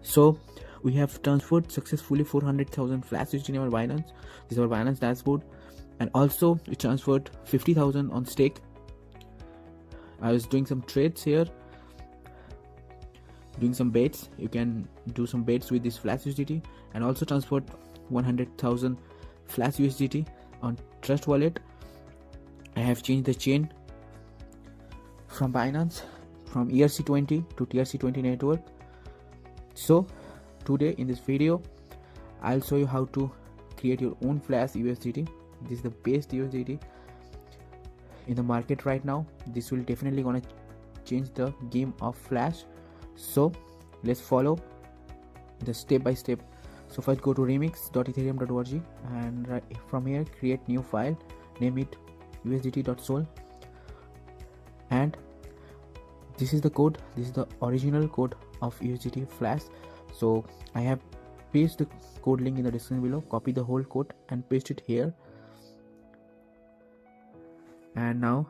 So we have transferred successfully 400,000 Flash USDT in our Binance. This is our Binance dashboard, and also we transferred 50,000 on stake. I was doing some trades here, doing some bets. You can do some bets with this Flash USDT, and also transferred 100,000 Flash USDT on Trust Wallet. I have changed the chain from Binance from ERC20 to TRC20 network. So today in this video I'll show you how to create your own Flash USDT. This is the best USDT in the market right now. This will definitely gonna change the game of Flash. So let's follow the step by step. So first go to remix.ethereum.org, and from here create new file, name it usdt.sol, and this is the code. This is the original code of USDT Flash. So I have pasted the code link in the description below. Copy the whole code and paste it here, and now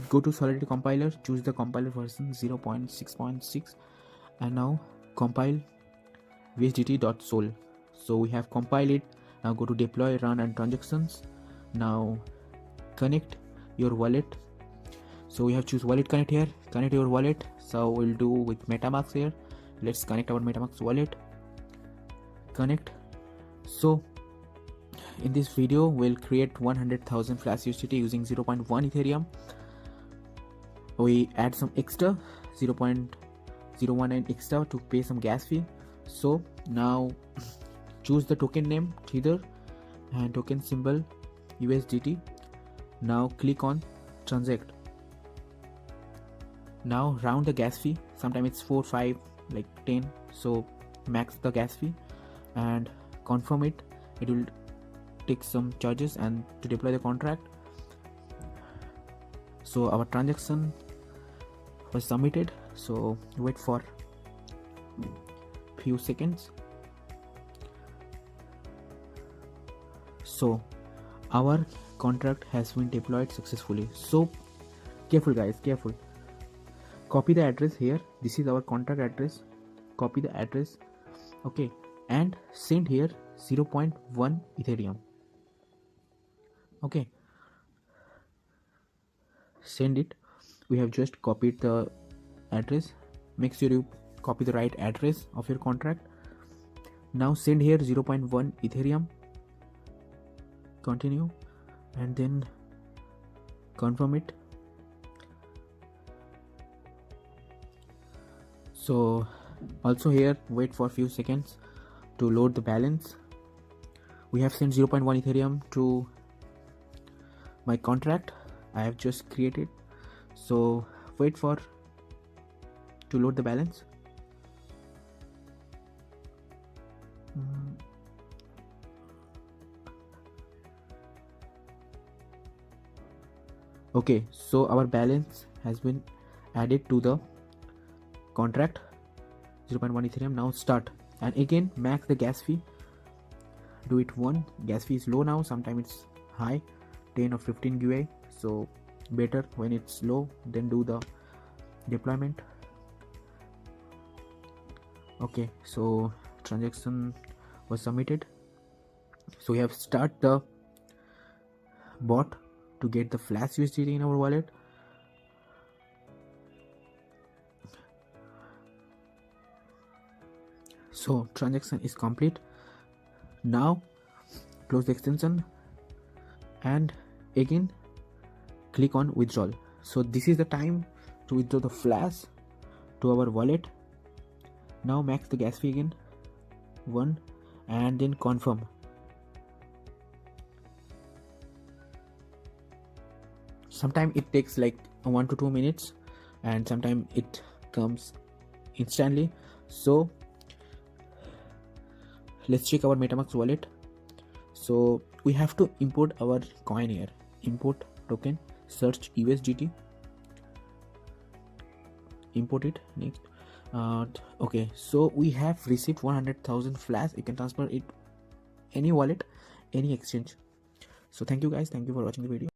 go to Solidity compiler, choose the compiler version 0.6.6, and now compile usdt.sol. So we have compiled it. Now go to deploy, run, and transactions. Now connect your wallet. So we have choose wallet connect here, connect your wallet. So we'll do with MetaMask here. Let's connect our MetaMask wallet, connect. So in this video we'll create 100,000 Flash USDT using 0.1 Ethereum. We add some extra 0.019 extra to pay some gas fee. So now choose the token name Tether and token symbol USDT. Now click on transact. Now round the gas fee. Sometimes it's 4, 5, like 10. So max the gas fee and confirm it. It will take some charges and to deploy the contract. So our transaction was submitted. So wait for few seconds. So our contract has been deployed successfully. So careful guys, careful. Copy the address here. This is our contract address. Copy the address, okay, and send here 0.1 Ethereum. Okay, send it. We have just copied the address. Make sure you copy the right address of your contract. Now send here 0.1 Ethereum. Continue and then confirm it. So also here wait for a few seconds to load the balance. We have sent 0.1 Ethereum to my contract I have just created. So wait for to load the balance. Okay, so our balance has been added to the contract 0.1 Ethereum. Now start, and again max the gas fee. Do it 1. Gas fee is low now. Sometimes it's high, 10 or 15 GUI. So better when it's low, then do the deployment. Okay, so transaction was submitted. So we have start the bot to get the Flash USDT in our wallet. So transaction is complete. Now close the extension and again click on withdrawal. So this is the time to withdraw the Flash to our wallet. Now max the gas fee again 1 and then confirm. Sometimes it takes like 1 to 2 minutes and sometimes it comes instantly. So let's check our MetaMask wallet. So we have to import our coin here. Import token, search USDT, import it. Next, okay, so we have received 100,000 Flash. You can transfer it any wallet, any exchange. So thank you guys, thank you for watching the video.